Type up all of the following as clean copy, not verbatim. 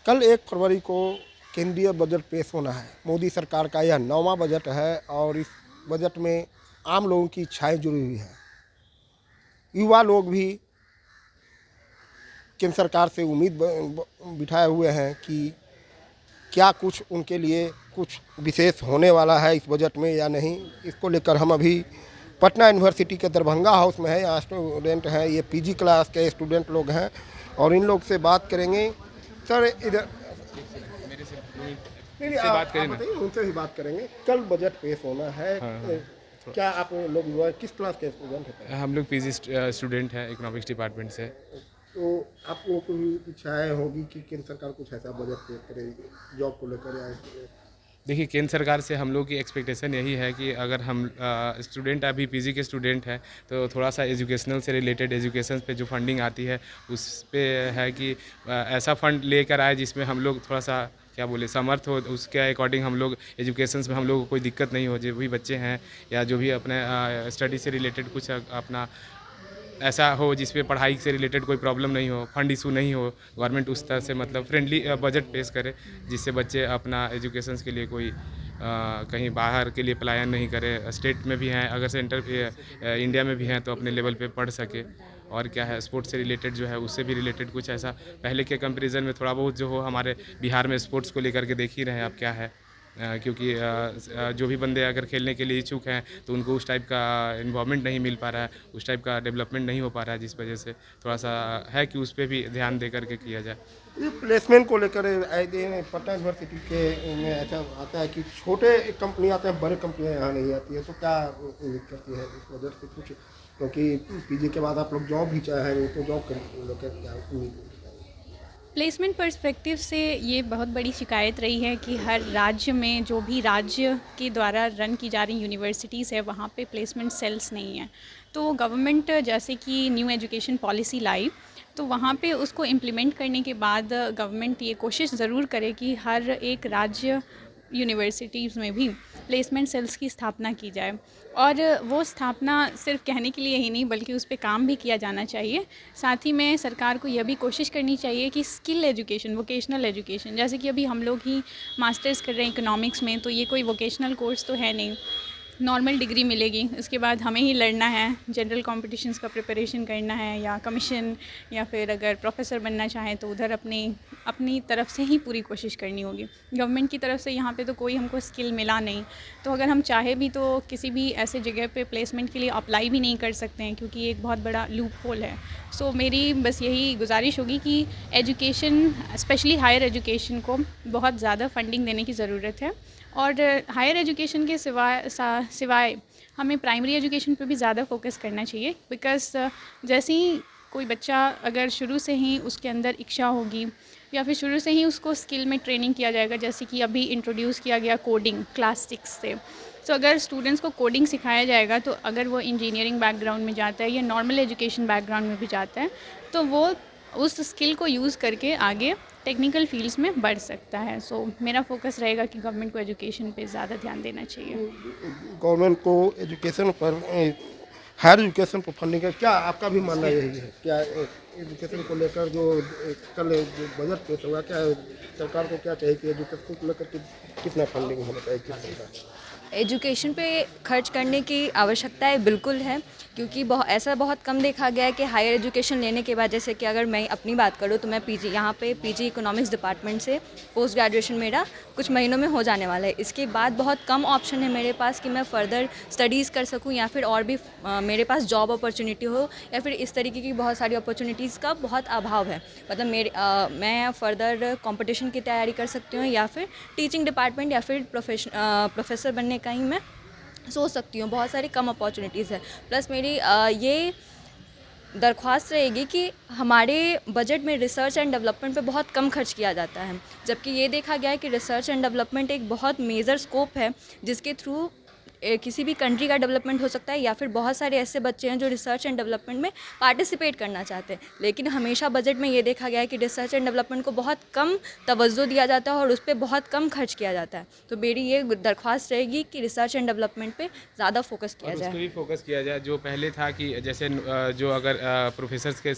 कल 1 फरवरी को केंद्रीय बजट पेश होना है। मोदी सरकार का यह 9वां बजट है और इस बजट में आम लोगों की इच्छाएं जुड़ी हुई हैं। युवा लोग भी केंद्र सरकार से उम्मीद बिठाए हुए हैं कि क्या कुछ उनके लिए कुछ विशेष होने वाला है इस बजट में या नहीं। इसको लेकर हम अभी पटना यूनिवर्सिटी के दरभंगा हाउस में है। यहाँ स्टूडेंट हैं, ये पीजी क्लास के स्टूडेंट लोग हैं और इन लोग से बात करेंगे। सर इधर मेरे से बात करें, बताइए, उनसे भी बात करेंगे। कल बजट पेश होना है। हाँ। क्या आप लोग युवा किस क्लास के स्टूडेंट हैं? हम लोग पीजी स्टूडेंट हैं इकोनॉमिक्स डिपार्टमेंट से। तो आप लोगों को भी इच्छाएं होगी कि केंद्र सरकार कुछ ऐसा बजट पेश करे जॉब को लेकर या देखिए, केंद्र सरकार से हम लोग की एक्सपेक्टेशन यही है कि अगर हम स्टूडेंट अभी पीजी के स्टूडेंट हैं तो थोड़ा सा एजुकेशनल से रिलेटेड एजुकेशन पे जो फंडिंग आती है उस पे है कि ऐसा फंड लेकर आए जिसमें हम लोग थोड़ा सा क्या बोले समर्थ हो, उसके अकॉर्डिंग हम लोग एजुकेशन में हम लोग को कोई दिक्कत नहीं हो। जो भी बच्चे हैं या जो भी अपने स्टडी से रिलेटेड कुछ अपना ऐसा हो जिसपे पढ़ाई से रिलेटेड कोई प्रॉब्लम नहीं हो, फंड इशू नहीं हो, गवर्नमेंट उस तरह से मतलब फ्रेंडली बजट पेश करे जिससे बच्चे अपना एजुकेशन के लिए कोई कहीं बाहर के लिए पलायन नहीं करे। स्टेट में भी हैं, अगर सेंटर इंडिया में भी हैं तो अपने लेवल पे पढ़ सके। और क्या है, स्पोर्ट्स से रिलेटेड जो है उससे भी रिलेटेड कुछ ऐसा पहले के कंपैरिजन में थोड़ा बहुत जो हो हमारे बिहार में स्पोर्ट्स को लेकर के देख ही रहे हैं आप क्या है। क्योंकि जो भी बंदे अगर खेलने के लिए इच्छुक हैं तो उनको उस टाइप का इन्वॉल्वमेंट नहीं मिल पा रहा है, उस टाइप का डेवलपमेंट नहीं हो पा रहा है, जिस वजह से थोड़ा सा है कि उस पर भी ध्यान दे करके किया जाए। ये प्लेसमेंट को लेकर आए दिन पटना यूनिवर्सिटी के में ऐसा आता है कि छोटे कंपनी आते हैं, बड़े कंपनियां यहाँ नहीं आती है। तो क्या उम्मीद करती है इस वजह से कुछ, क्योंकि पीजी के बाद आप लोग जॉब भी चाहेंगे तो जॉब कर क्या उम्मीद? प्लेसमेंट पर्सपेक्टिव से ये बहुत बड़ी शिकायत रही है कि हर राज्य में जो भी राज्य के द्वारा रन की जा रही यूनिवर्सिटीज़ है वहाँ पे प्लेसमेंट सेल्स नहीं है। तो गवर्नमेंट जैसे कि न्यू एजुकेशन पॉलिसी लाई तो वहाँ पे उसको इम्प्लीमेंट करने के बाद गवर्नमेंट ये कोशिश ज़रूर करे कि हर एक राज्य यूनिवर्सिटीज़ में भी प्लेसमेंट सेल्स की स्थापना की जाए। और वो स्थापना सिर्फ कहने के लिए ही नहीं बल्कि उस पे काम भी किया जाना चाहिए। साथ ही में सरकार को यह भी कोशिश करनी चाहिए कि स्किल एजुकेशन, वोकेशनल एजुकेशन, जैसे कि अभी हम लोग ही मास्टर्स कर रहे हैं इकोनॉमिक्स में, तो ये कोई वोकेशनल कोर्स तो है नहीं, नॉर्मल डिग्री मिलेगी। उसके बाद हमें ही लड़ना है, जनरल कॉम्पिटिशन्स का प्रिपरेशन करना है या कमीशन, या फिर अगर प्रोफेसर बनना चाहें तो उधर अपनी तरफ से ही पूरी कोशिश करनी होगी। गवर्नमेंट की तरफ से यहाँ पे तो कोई हमको स्किल मिला नहीं, तो अगर हम चाहे भी तो किसी भी ऐसे जगह पे प्लेसमेंट के लिए अप्लाई भी नहीं कर सकते हैं क्योंकि एक बहुत बड़ा लूप होल है। सो मेरी बस यही गुजारिश होगी कि एजुकेशन, स्पेशली हायर एजुकेशन को बहुत ज़्यादा फंडिंग देने की ज़रूरत है। और हायर एजुकेशन के सिवाय हमें प्राइमरी एजुकेशन पर भी ज़्यादा फोकस करना चाहिए। बिकॉज़ जैसे ही कोई बच्चा अगर शुरू से ही उसके अंदर इच्छा होगी या फिर शुरू से ही उसको स्किल में ट्रेनिंग किया जाएगा, जैसे कि अभी इंट्रोड्यूस किया गया कोडिंग क्लास 6 से, तो अगर स्टूडेंट्स को कोडिंग सिखाया जाएगा तो अगर वो इंजीनियरिंग बैकग्राउंड में जाता है या नॉर्मल एजुकेशन बैकग्राउंड में भी जाता है तो वो उस स्किल को यूज़ करके आगे टेक्निकल फील्ड्स में बढ़ सकता है। सो मेरा फोकस रहेगा कि गवर्नमेंट को एजुकेशन पे ज़्यादा ध्यान देना चाहिए। गवर्नमेंट को एजुकेशन पर, हायर एजुकेशन पर फंडिंग का क्या आपका भी मानना यही है? क्या एजुकेशन को लेकर जो कल जो बजट पेश हुआ, क्या सरकार को क्या चाहिए कि एजुकेशन को लेकर कितना फंडिंग होना चाहिए, किस तरह? एजुकेशन पे खर्च करने की आवश्यकता बिल्कुल है, क्योंकि ऐसा बहुत कम देखा गया है कि हायर एजुकेशन लेने के बाद, जैसे कि अगर मैं अपनी बात करूँ तो मैं यहाँ पे पीजी इकोनॉमिक्स डिपार्टमेंट से पोस्ट ग्रेजुएशन मेरा कुछ महीनों में हो जाने वाला है। इसके बाद बहुत कम ऑप्शन है मेरे पास कि मैं फ़र्दर स्टडीज़ कर सकूँ या फिर और भी मेरे पास जॉब अपॉर्चुनिटी हो या फिर इस तरीके की बहुत सारी अपॉर्चुनिटीज़ का बहुत अभाव है। मतलब मैं फ़र्दर कंपटीशन की तैयारी कर सकती हूँ या फिर टीचिंग डिपार्टमेंट या फिर प्रोफेसर बनने का ही मैं सोच सकती हूँ। बहुत सारी कम अपॉर्चुनिटीज़ है। प्लस मेरी ये दरख्वास्त रहेगी कि हमारे बजट में रिसर्च एंड डेवलपमेंट पे बहुत कम खर्च किया जाता है, जबकि ये देखा गया है कि रिसर्च एंड डेवलपमेंट एक बहुत मेजर स्कोप है जिसके थ्रू किसी भी कंट्री का डेवलपमेंट हो सकता है, या फिर बहुत सारे ऐसे बच्चे हैं जो रिसर्च एंड डेवलपमेंट में पार्टिसिपेट करना चाहते हैं, लेकिन हमेशा बजट में ये देखा गया है कि रिसर्च एंड डेवलपमेंट को बहुत कम तवज्जो दिया जाता है और उस पर बहुत कम खर्च किया जाता है। तो मेरी ये दरख्वास्त रहेगी कि रिसर्च एंड डेवलपमेंट पे ज़्यादा फोकस किया और उस जाए। पे भी फोकस किया जाए। जो पहले था कि जैसे जो अगर प्रोफेसर्स के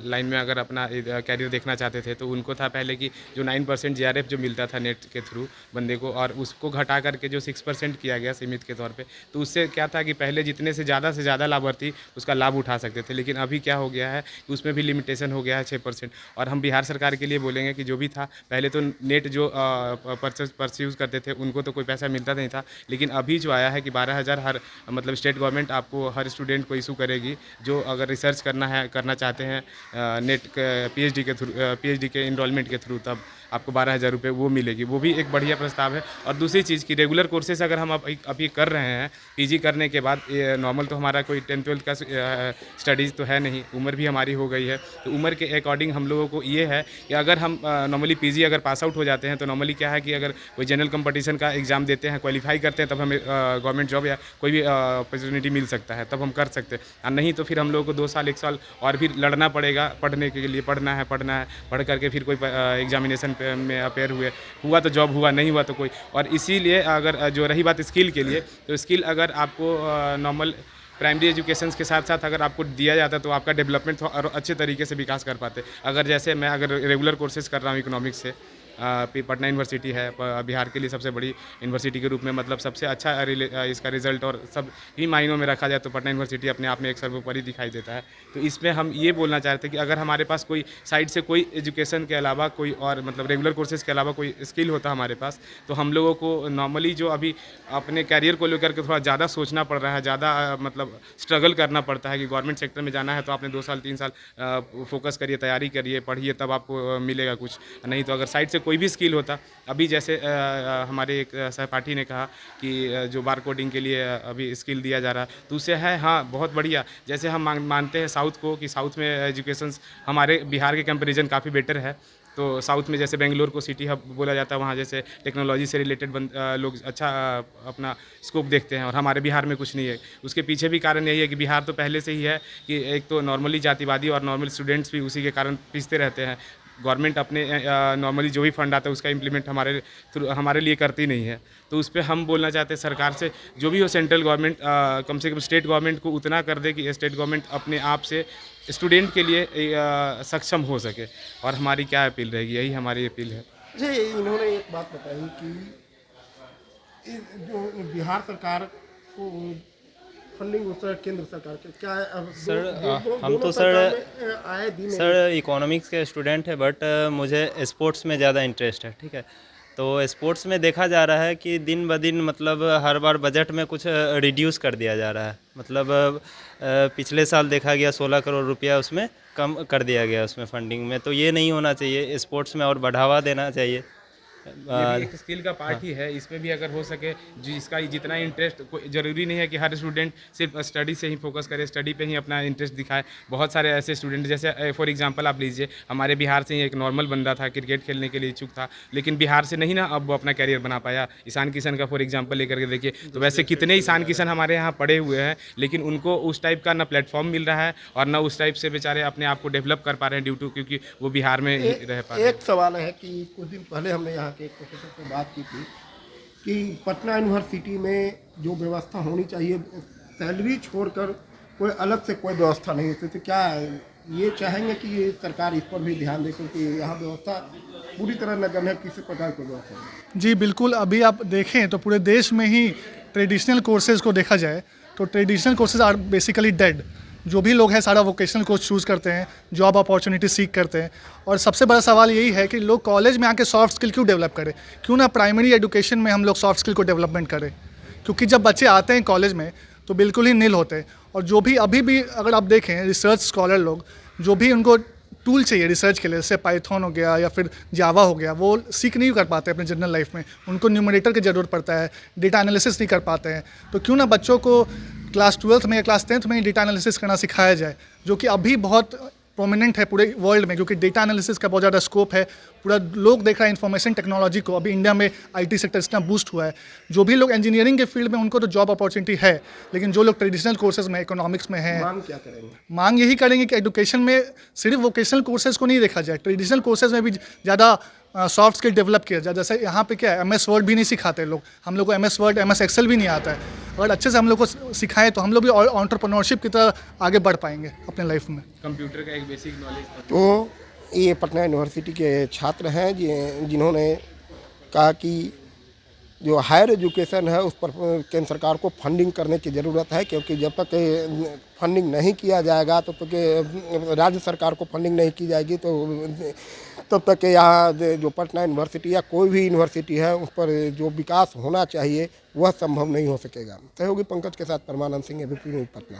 लाइन में अगर अपना कैरियर देखना चाहते थे तो उनको था पहले कि जो 9% जीआरएफ जो मिलता था नेट के थ्रू बंदे को, और उसको घटा करके जो 6% किया गया सीमित के तौर पे, तो उससे क्या था कि पहले जितने से ज़्यादा लाभार्थी उसका लाभ उठा सकते थे, लेकिन अभी क्या हो गया है कि उसमें भी लिमिटेशन हो गया है 6%। और हम बिहार सरकार के लिए बोलेंगे कि जो भी था पहले तो नेट जो परस्यूज़ करते थे उनको तो कोई पैसा मिलता नहीं था, लेकिन अभी जो आया है कि 12,000 हर मतलब स्टेट गवर्नमेंट आपको हर स्टूडेंट को इशू करेगी जो अगर रिसर्च करना चाहते हैं नेट पीएचडी के इनरोलमेंट के थ्रू, तब आपको 12,000 रुपये वो मिलेगी। वो भी एक बढ़िया प्रस्ताव है। और दूसरी चीज़ की रेगुलर कोर्सेज अगर हम अभी कर रहे हैं पीजी करने के बाद, नॉर्मल तो हमारा कोई 10th-12th का स्टडीज़ तो है नहीं, उम्र भी हमारी हो गई है, तो उम्र के अकॉर्डिंग हम लोगों को ये है कि अगर हम नॉर्मली पीजी अगर पास आउट हो जाते हैं तो नॉर्मली क्या है कि अगर कोई जनरल कंपटीशन का एग्ज़ाम देते हैं, क्वालिफाई करते हैं, तब हमें गवर्नमेंट जॉब या कोई भी अपॉर्चुनिटी मिल सकता है, तब हम कर सकते हैं। और नहीं तो फिर हम लोगों को 2 साल 1 साल और भी लड़ना पड़ेगा पढ़ने के लिए, पढ़ना है पढ़ करके फिर कोई एग्जामिनेशन में अपेयर हुआ तो जॉब, हुआ नहीं हुआ तो कोई। और इसीलिए अगर जो रही बात स्किल के लिए, तो स्किल अगर आपको नॉर्मल प्राइमरी एजुकेशन के साथ साथ अगर आपको दिया जाता है तो आपका डेवलपमेंट और अच्छे तरीके से विकास कर पाते। अगर जैसे मैं अगर रेगुलर कोर्सेज कर रहा हूँ इकोनॉमिक्स से, पटना यूनिवर्सिटी है बिहार के लिए सबसे बड़ी यूनिवर्सिटी के रूप में, मतलब सबसे अच्छा इसका रिजल्ट और सब ही मायनों में रखा जाए तो पटना यूनिवर्सिटी अपने आप में एक सर्वोपरि दिखाई देता है। तो इसमें हम ये बोलना चाहते हैं कि अगर हमारे पास कोई साइड से कोई एजुकेशन के अलावा कोई और मतलब रेगुलर कोर्सेज के अलावा कोई स्किल होता हमारे पास, तो हम लोगों को नॉर्मली जो अभी अपने कैरियर को लेकर के थोड़ा ज़्यादा सोचना पड़ रहा है, ज़्यादा मतलब स्ट्रगल करना पड़ता है कि गवर्नमेंट सेक्टर में जाना है तो आपने 2 साल 3 साल फोकस करिए, तैयारी करिए, पढ़िए, तब आपको मिलेगा कुछ। नहीं तो अगर साइड से कोई भी स्किल होता, अभी जैसे हमारे एक सहपाठी ने कहा कि जो बार कोडिंग के लिए अभी स्किल दिया जा रहा है, तो उससे है हाँ बहुत बढ़िया। जैसे हम मानते हैं साउथ को कि साउथ में एजुकेशन हमारे बिहार के कंपैरिजन काफ़ी बेटर है। तो साउथ में जैसे बेंगलोर को सिटी हब बोला जाता है, वहाँ जैसे टेक्नोलॉजी से रिलेटेड लोग अच्छा अपना स्कोप देखते हैं, और हमारे बिहार में कुछ नहीं है। उसके पीछे भी कारण यही है कि बिहार तो पहले से ही है कि एक तो नॉर्मली जातिवादी और नॉर्मल स्टूडेंट्स भी उसी के कारण पिसते रहते हैं। गवर्नमेंट अपने नॉर्मली जो भी फंड आता है उसका इम्प्लीमेंट हमारे लिए करती नहीं है। तो उस पर हम बोलना चाहते हैं सरकार से, जो भी हो सेंट्रल गवर्नमेंट कम से कम स्टेट गवर्नमेंट को उतना कर दे कि स्टेट गवर्नमेंट अपने आप से स्टूडेंट के लिए सक्षम हो सके। और हमारी क्या अपील रहेगी, यही हमारी अपील है। जी, इन्होंने एक बात बताई कि जो बिहार सरकार को फंडिंग उस केंद्र सरकार के क्या है? अब सर हम तो आए दिन सर इकोनॉमिक्स के स्टूडेंट है, बट मुझे स्पोर्ट्स में ज़्यादा इंटरेस्ट है, ठीक है। तो स्पोर्ट्स में देखा जा रहा है कि दिन ब दिन मतलब हर बार बजट में कुछ रिड्यूस कर दिया जा रहा है। मतलब पिछले साल देखा गया 16 करोड़ रुपया उसमें कम कर दिया गया उसमें फंडिंग में। तो ये नहीं होना चाहिए, स्पोर्ट्स में और बढ़ावा देना चाहिए। ये भी एक स्किल का पार्ट ही है। इसमें भी अगर हो सके जिसका जितना इंटरेस्ट, कोई ज़रूरी नहीं है कि हर स्टूडेंट सिर्फ स्टडी से ही फोकस करे, स्टडी पे ही अपना इंटरेस्ट दिखाए। बहुत सारे ऐसे स्टूडेंट, जैसे फॉर एग्जांपल आप लीजिए, हमारे बिहार से ही एक नॉर्मल बंदा था, क्रिकेट खेलने के लिए इच्छुक था, लेकिन बिहार से नहीं ना अब वो अपना कैरियर बना पाया। ईशान किशन का फॉर एग्जाम्पल लेकर के देखिए, तो वैसे कितने ईशान किशन हमारे यहाँ पढ़े हुए हैं, लेकिन उनको उस टाइप का ना प्लेटफॉर्म मिल रहा है और ना उस टाइप से बेचारे अपने आप को डेवलप कर पा रहे हैं ड्यू टू क्योंकि वो बिहार में ही रह पा रहे हैं। एक सवाल है कि कुछ दिन पहले हमने यहाँ के एक प्रोफेसर से बात की थी कि पटना यूनिवर्सिटी में जो व्यवस्था होनी चाहिए, सैलरी छोड़कर कोई अलग से कोई व्यवस्था नहीं होती। तो क्या ये चाहेंगे कि ये सरकार इस पर भी ध्यान दे, क्योंकि यहाँ व्यवस्था पूरी तरह नगण्य है, किसी प्रकार की व्यवस्था नहीं। जी बिल्कुल, अभी आप देखें तो पूरे देश में ही ट्रेडिशनल कोर्सेज़ को देखा जाए तो traditional courses are basically dead. जो भी लोग हैं सारा वोकेशनल कोर्स चूज़ करते हैं, जॉब अपॉर्चुनिटी सीख करते हैं। और सबसे बड़ा सवाल यही है कि लोग कॉलेज में आके सॉफ्ट स्किल क्यों डेवलप करें, क्यों ना प्राइमरी एजुकेशन में हम लोग सॉफ्ट स्किल को डेवलपमेंट करें। क्योंकि जब बच्चे आते हैं कॉलेज में तो बिल्कुल ही नील होते हैं। और जो भी अभी भी अगर आप देखें रिसर्च स्कॉलर लोग, जो भी उनको टूल चाहिए रिसर्च के लिए, जैसे पाइथन हो गया या फिर जावा हो गया, वो सीख नहीं कर पाते अपने जनरल लाइफ में। उनको न्यूमरेटर की ज़रूरत पड़ता है, डेटा एनालिसिस नहीं कर पाते हैं। तो क्यों ना बच्चों को क्लास 12th में या क्लास 10th में डेटा एनालिसिस करना सिखाया जाए, जो कि अभी बहुत प्रोमिनेंट है पूरे वर्ल्ड में, क्योंकि डेटा एनालिसिस का बहुत ज़्यादा स्कोप है। पूरा लोग देख रहा है इन्फॉर्मेशन टेक्नोलॉजी को। अभी इंडिया में आईटी सेक्टर इतना बूस्ट हुआ है। जो भी लोग इंजीनियरिंग के फील्ड में, उनको तो जॉब अपॉर्चुनिटी है, लेकिन जो लोग ट्रेडिशनल कोर्सेज में, इकोनॉमिक्स में हैं, मांग क्या करेंगे? मांग यही करेंगे कि एजुकेशन में सिर्फ वोकेशनल कोर्सेज को नहीं देखा जाए, ट्रेडिशनल कोर्सेज में भी ज़्यादा सॉफ्ट स्किल डेवलप किया जाए। जैसे यहाँ पे क्या है, MS वर्ड भी नहीं सिखाते लोग, हम लोग को MS वर्ड, MS एक्सेल भी नहीं आता है। अगर अच्छे से हम लोग को सिखाएं तो हम लोग भी एंटरप्रेन्योरशिप की तरह आगे बढ़ पाएंगे अपने लाइफ में। कंप्यूटर का एक बेसिक नॉलेज। तो ये पटना यूनिवर्सिटी के छात्र हैं जिन्होंने कहा कि जो हायर एजुकेशन है उस पर केंद्र सरकार को फंडिंग करने की ज़रूरत है, क्योंकि जब तक फंडिंग नहीं किया जाएगा तो राज्य सरकार को फंडिंग नहीं की जाएगी तो तब तक यहाँ जो पटना यूनिवर्सिटी या कोई भी यूनिवर्सिटी है उस पर जो विकास होना चाहिए वह संभव नहीं हो सकेगा। सहयोगी पंकज के साथ परमानंद सिंह, ABP न्यूज़ पटना।